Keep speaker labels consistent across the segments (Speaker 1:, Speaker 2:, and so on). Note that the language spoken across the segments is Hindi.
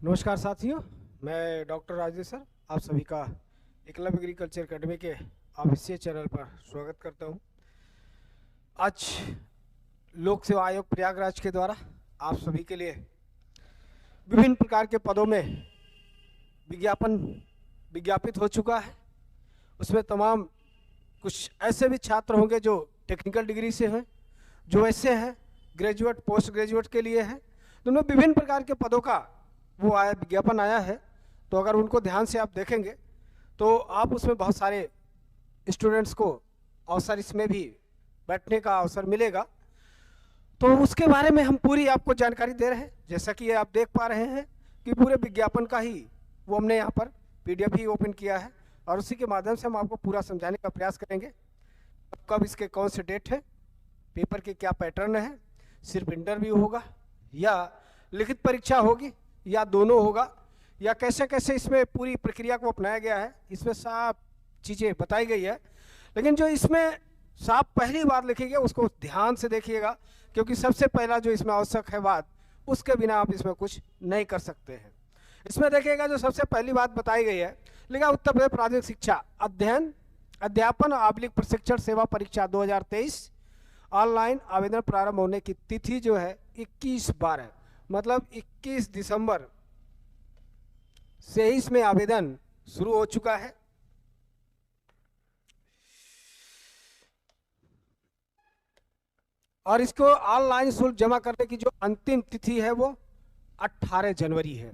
Speaker 1: नमस्कार साथियों, मैं डॉक्टर राजेश सर आप सभी का एकलव्य एग्रीकल्चर अकेडमी के ऑफिशियल चैनल पर स्वागत करता हूं। आज लोक सेवा आयोग प्रयागराज के द्वारा आप सभी के लिए विभिन्न प्रकार के पदों में विज्ञापन विज्ञापित हो चुका है। उसमें तमाम कुछ ऐसे भी छात्र होंगे जो टेक्निकल डिग्री से हैं, जो ऐसे हैं ग्रेजुएट पोस्ट ग्रेजुएट के लिए हैं। तो उनमें विभिन्न प्रकार के पदों का वो आया विज्ञापन आया है। तो अगर उनको ध्यान से आप देखेंगे तो आप उसमें बहुत सारे स्टूडेंट्स को अवसर इसमें भी बैठने का अवसर मिलेगा। तो उसके बारे में हम पूरी आपको जानकारी दे रहे हैं। जैसा कि आप देख पा रहे हैं कि पूरे विज्ञापन का ही वो हमने यहाँ पर PDF ही ओपन किया है और उसी के माध्यम से हम आपको पूरा समझाने का प्रयास करेंगे। कब इसके कौन से डेट है, पेपर के क्या पैटर्न है, सिर्फ इंटरव्यू होगा या लिखित परीक्षा होगी या दोनों होगा, या कैसे कैसे इसमें पूरी प्रक्रिया को अपनाया गया है, इसमें साफ चीज़ें बताई गई है। लेकिन जो इसमें साफ पहली बात लिखी गई उसको ध्यान से देखिएगा, क्योंकि सबसे पहला जो इसमें आवश्यक है बात, उसके बिना आप इसमें कुछ नहीं कर सकते हैं। इसमें देखिएगा जो सबसे पहली बात बताई गई है, लिखा उत्तर प्रदेश प्राथमिक शिक्षा अध्यापन / प्रशिक्षण सेवा परीक्षा 2023 ऑनलाइन आवेदन प्रारंभ होने की तिथि जो है 21/12 मतलब 21 दिसंबर से ही इसमें आवेदन शुरू हो चुका है। और इसको ऑनलाइन शुल्क जमा करने की जो अंतिम तिथि है वो 18 जनवरी है।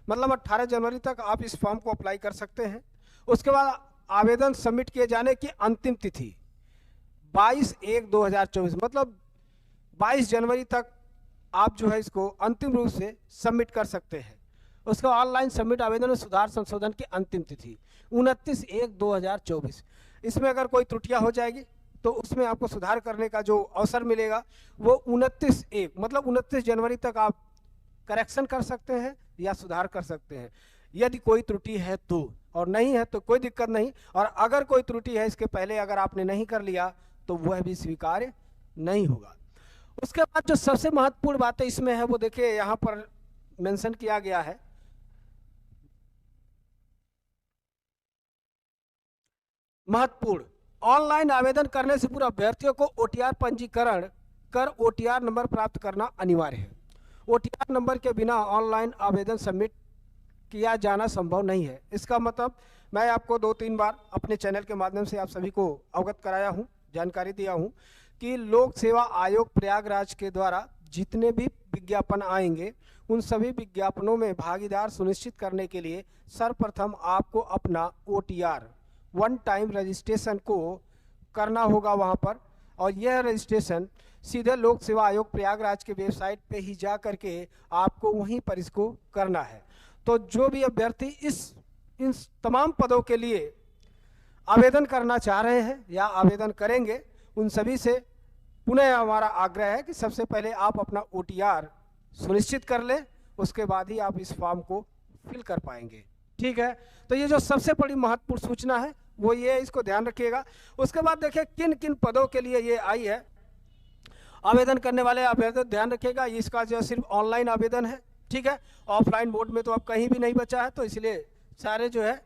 Speaker 1: मतलब 18 जनवरी तक आप इस फॉर्म को अप्लाई कर सकते हैं। उसके बाद आवेदन सबमिट किए जाने की अंतिम तिथि 22/1/2024 मतलब 22 जनवरी तक आप जो है इसको अंतिम रूप से सबमिट कर सकते हैं। उसका ऑनलाइन सबमिट आवेदन में सुधार संशोधन की अंतिम तिथि 29/1/2024। इसमें अगर कोई त्रुटियां हो जाएगी तो उसमें आपको सुधार करने का जो अवसर मिलेगा वो 29/1 मतलब 29 जनवरी तक आप करेक्शन कर सकते हैं या सुधार कर सकते हैं। यदि कोई त्रुटि है तो, और नहीं है तो कोई दिक्कत नहीं। और अगर कोई त्रुटि है इसके पहले अगर आपने नहीं कर लिया तो वह भी स्वीकार्य नहीं होगा। उसके बाद जो सबसे महत्वपूर्ण बातें इसमें है वो देखिए यहाँ पर मेंशन किया गया है। महत्वपूर्ण, ऑनलाइन आवेदन करने से पूर्व अभ्यर्थियों को OTR पंजीकरण कर OTR नंबर प्राप्त करना अनिवार्य है। OTR नंबर के बिना ऑनलाइन आवेदन सबमिट किया जाना संभव नहीं है। इसका मतलब मैं आपको 2-3 बार अपने चैनल के माध्यम से आप सभी को अवगत कराया हूँ, जानकारी दिया हूँ कि लोक सेवा आयोग प्रयागराज के द्वारा जितने भी विज्ञापन आएंगे उन सभी विज्ञापनों में भागीदार सुनिश्चित करने के लिए सर्वप्रथम आपको अपना OTR वन टाइम रजिस्ट्रेशन को करना होगा वहाँ पर। और यह रजिस्ट्रेशन सीधे लोक सेवा आयोग प्रयागराज के वेबसाइट पे ही जा करके आपको वहीं पर इसको करना है। तो जो भी अभ्यर्थी इन तमाम पदों के लिए आवेदन करना चाह रहे हैं या आवेदन करेंगे उन सभी से पुनः हमारा आग्रह है कि सबसे पहले आप अपना OTR सुनिश्चित कर लें, उसके बाद ही आप इस फॉर्म को फिल कर पाएंगे। ठीक है, तो ये जो सबसे बड़ी महत्वपूर्ण सूचना है वो ये है, इसको ध्यान रखिएगा। उसके बाद देखिए किन किन पदों के लिए ये आई है। आवेदन करने वाले अभ्यर्थी ध्यान रखिएगा, इसका जो सिर्फ ऑनलाइन आवेदन है। ठीक है, ऑफलाइन मोड में तो अब कहीं भी नहीं बचा है, तो इसलिए सारे जो है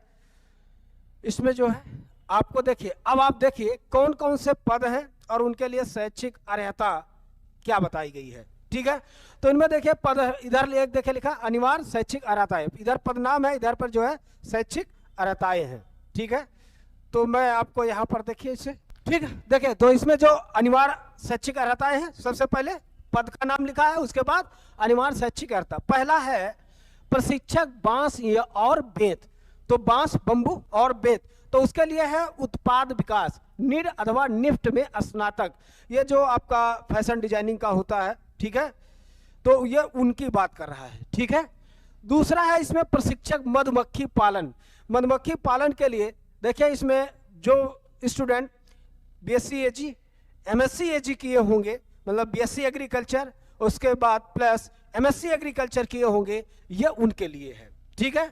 Speaker 1: इसमें जो है आपको देखिए। अब आप देखिए कौन कौन से पद हैं और उनके लिए शैक्षिक अर्हता क्या बताई गई है। ठीक है, तो इनमें देखिए पद इधर एक देखिए लिखा अनिवार्य शैक्षिक अर्हताएं, इधर पद नाम है, इधर पर जो है शैक्षिक अर्हताएं हैं। ठीक है, तो मैं आपको यहाँ पर देखिए इसे। ठीक है, देखिए तो इसमें जो अनिवार्य शैक्षिक अर्हताएं हैं, सबसे पहले पद का नाम लिखा है, उसके बाद अनिवार्य शैक्षिक अर्हता। पहला है प्रशिक्षक बांस और बेंत, तो बांस बंबू और बेंत, तो उसके लिए है उत्पाद विकास नीड अथवा निफ्ट में स्नातक, ये जो आपका फैशन डिजाइनिंग का होता है। ठीक है, तो ये उनकी बात कर रहा है। ठीक है, दूसरा है इसमें प्रशिक्षक मधुमक्खी पालन। मधुमक्खी पालन के लिए देखिए इसमें जो student BSc AG MSc AG किए होंगे, मतलब BSc एग्रीकल्चर उसके बाद प्लस MSc एग्रीकल्चर किए होंगे, ये उनके लिए है। ठीक है,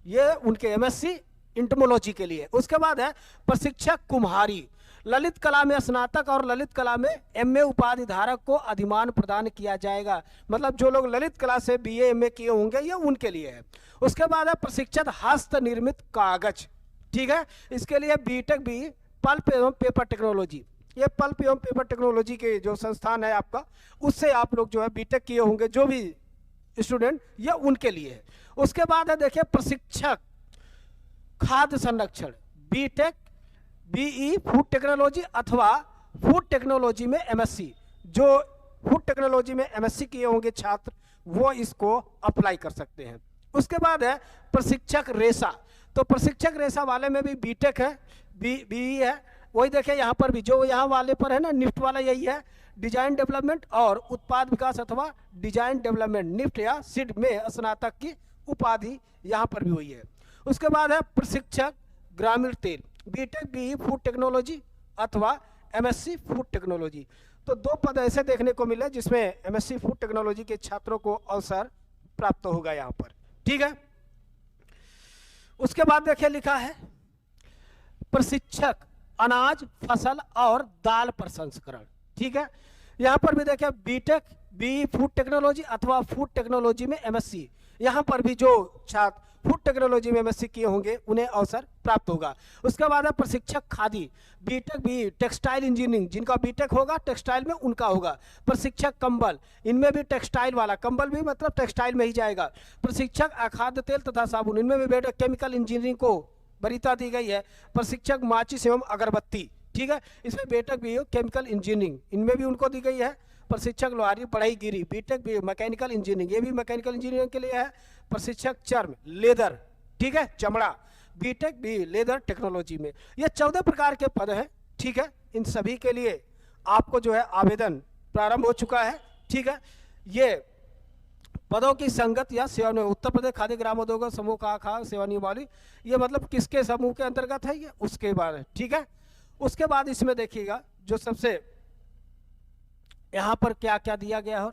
Speaker 1: ये उनके MSc इंटमोलॉजी के लिए। उसके बाद है प्रशिक्षक कुम्हारी, ललित कला में स्नातक और ललित कला में एमए उपाधि धारक को अधिमान प्रदान किया जाएगा। मतलब जो लोग ललित कला से बीए एमए किए होंगे ये उनके लिए है। उसके बाद है प्रशिक्षित हस्त निर्मित कागज, ठीक है, इसके लिए बीटेक बी पल्प एवं पेपर टेक्नोलॉजी, ये पल्प एवं पेपर टेक्नोलॉजी के जो संस्थान है आपका, उससे आप लोग जो है बीटेक किए होंगे जो भी स्टूडेंट, ये उनके लिए है। उसके बाद है देखिए प्रशिक्षक खाद्य संरक्षण, बीटेक बीई फूड टेक्नोलॉजी अथवा फूड टेक्नोलॉजी में एमएससी, जो फूड टेक्नोलॉजी में एमएससी किए होंगे छात्र वो इसको अप्लाई कर सकते हैं। उसके बाद है प्रशिक्षक रेशा, तो प्रशिक्षक रेशा वाले में भी बीटेक है, बीई है, वही देखिए यहाँ पर भी जो यहाँ वाले पर है ना निफ्ट वाला यही है, डिजाइन डेवलपमेंट और उत्पाद विकास अथवा डिजाइन डेवलपमेंट निफ्ट या सिड में स्नातक की उपाधि यहाँ पर भी हुई है। उसके बाद है प्रशिक्षक ग्रामीण तेल, बीटेक बीई फूड टेक्नोलॉजी अथवा एमएससी फूड टेक्नोलॉजी। तो दो पद ऐसे देखने को मिले जिसमें एमएससी फूड टेक्नोलॉजी के छात्रों को अवसर प्राप्त होगा यहाँ पर, ठीक है। उसके बाद देखिए लिखा है प्रशिक्षक अनाज फसल और दाल प्रसंस्करण, ठीक है, यहाँ पर भी देखिए बीटेक बी फूड टेक्नोलॉजी अथवा फूड टेक्नोलॉजी में एमएससी, यहाँ पर भी जो छात्र फूड टेक्नोलॉजी में एमएससी किए होंगे उन्हें अवसर प्राप्त होगा। उसके बाद है प्रशिक्षक khadi, B Tech B textile engineering, जिनका बीटेक होगा टेक्सटाइल में उनका होगा। प्रशिक्षक कंबल, इनमें भी टेक्सटाइल वाला, कंबल भी मतलब टेक्सटाइल में ही जाएगा। प्रशिक्षक अखाद्य तेल तथा साबुन, इनमें भी बेटा केमिकल इंजीनियरिंग को वरीयता दी गई है। प्रशिक्षक माचिस एवं अगरबत्ती, ठीक है, इसमें बीटेक भी केमिकल इंजीनियरिंग, इनमें भी उनको दी गई है। प्रशिक्षक लोहारी पढ़ाई गिरी, बीटेक भी मैकेनिकल इंजीनियरिंग, ये भी मैकेनिकल इंजीनियरिंग के लिए है। प्रशिक्षक चर्म लेदर, ठीक है, चमड़ा, बीटेक भी लेदर टेक्नोलॉजी में। ये 14 प्रकार के पद हैं, ठीक है। इन सभी के लिए आपको जो है आवेदन प्रारंभ हो चुका है, ठीक है। ये पदों की संगत या सेवा, उत्तर प्रदेश खाद्य ग्रामोद्योग समूह का सेवा नियमावली, ये मतलब किसके समूह के अंतर्गत है ये, उसके बाद है, ठीक है। उसके बाद इसमें देखिएगा जो सबसे यहां पर क्या क्या दिया गया है,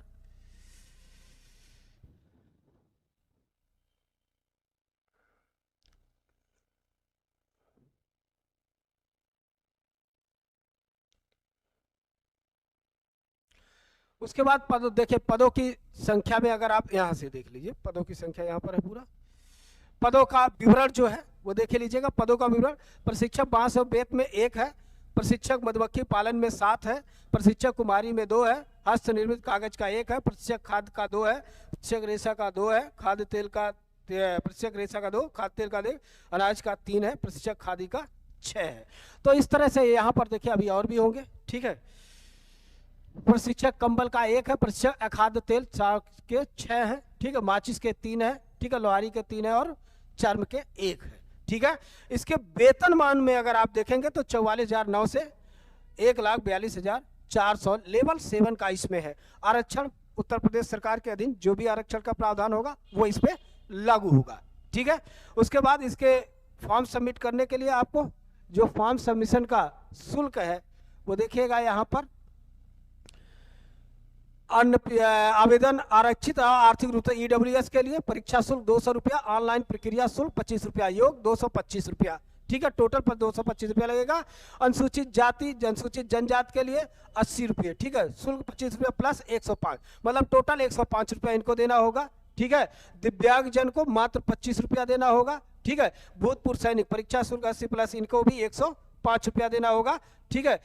Speaker 1: उसके बाद पद देखिए, पदों की संख्या में अगर आप यहां से देख लीजिए, पदों की संख्या यहां पर है, पूरा पदों का विवरण जो है वो देख लीजिएगा। पदों का विवरण, प्रशिक्षक बांस और बेत में 1 है, प्रशिक्षक मधुमक्खी पालन में 7 है, प्रशिक्षक कुमारी में 2 है, हस्त निर्मित कागज का 1 है, प्रशिक्षक खाद्य का 2 है, प्रशिक्षक रेशा का 2 है, खाद्य तेल का प्रशिक्षक रेशा का 2, खाद्य तेल का 2, अनाज का 3 है, प्रशिक्षक खादी का 6 है। तो इस तरह से यहाँ पर देखिए अभी और भी होंगे, ठीक है। प्रशिक्षक कंबल का 1 है, प्रशिक्षक अखाद्य तेल के 6 है, ठीक है, माचिस के 3 है, ठीक है, लोहारी के 3 है और चर्म के 1 है, ठीक है। इसके वेतनमान में अगर आप देखेंगे तो 44,009 से 1,42,400 लेवल 7 का इसमें है। आरक्षण उत्तर प्रदेश सरकार के अधीन जो भी आरक्षण का प्रावधान होगा वो इस पे लागू होगा, ठीक है। उसके बाद इसके फॉर्म सबमिट करने के लिए आपको जो फॉर्म सबमिशन का शुल्क है वो देखिएगा यहाँ पर, आवेदन आरक्षित आर्थिक रूप से ईडब्ल्यूएस के लिए परीक्षा शुल्क 200 रुपया, ऑनलाइन प्रक्रिया शुल्क 25 रुपया, योग 225 रुपया, ठीक है, टोटल पर 225 रुपया लगेगा। अनुसूचित जाति अनुसूचित जनजाति के लिए 80 रुपये, ठीक है, शुल्क 25 रुपया प्लस 105, मतलब टोटल 105 रुपया इनको देना होगा, ठीक है। दिव्यांगजन को मात्र 25 रुपया देना होगा, ठीक है। भूतपूर्व सैनिक परीक्षा शुल्क 80 प्लस इनको भी 105 रुपया देना होगा, ठीक है।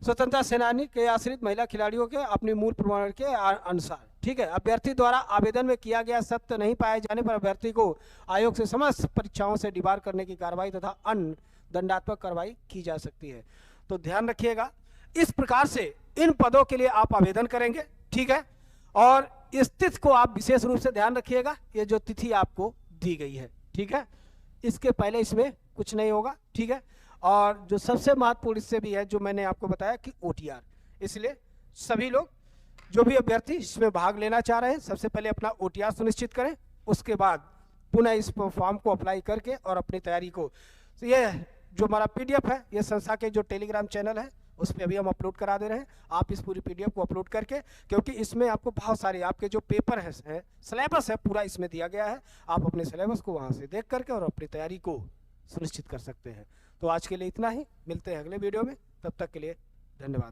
Speaker 1: स्वतंत्रता सेनानी के आश्रित महिला खिलाड़ियों के अपने मूल प्रमाण के अनुसार, ठीक है। अभ्यर्थी द्वारा आवेदन में किया गया सत्य नहीं पाए जाने पर अभ्यर्थी को आयोग से समस्त परीक्षाओं से डिबार करने की कार्रवाई तथा अन्य दंडात्मक कार्रवाई की जा सकती है। तो ध्यान रखिएगा, इस प्रकार से इन पदों के लिए आप आवेदन करेंगे, ठीक है। और इस तिथि को आप विशेष रूप से ध्यान रखिएगा, ये जो तिथि आपको दी गई है, ठीक है, इसके पहले इसमें कुछ नहीं होगा, ठीक है। और जो सबसे महत्वपूर्ण इससे भी है जो मैंने आपको बताया कि ओटीआर, इसलिए सभी लोग जो भी अभ्यर्थी इसमें भाग लेना चाह रहे हैं सबसे पहले अपना ओटीआर सुनिश्चित करें, उसके बाद पुनः इस फॉर्म को अप्लाई करके और अपनी तैयारी को, तो ये जो हमारा पीडीएफ है ये संस्था के जो टेलीग्राम चैनल है उस पर अभी हम अपलोड करा दे रहे हैं। आप इस पूरी पीडीएफ को अपलोड करके, क्योंकि इसमें आपको बहुत सारे आपके जो पेपर है सिलेबस है पूरा इसमें दिया गया है, आप अपने सिलेबस को वहाँ से देख करके और अपनी तैयारी को सुनिश्चित कर सकते हैं। तो आज के लिए इतना ही, मिलते हैं अगले वीडियो में। तब तक के लिए धन्यवाद।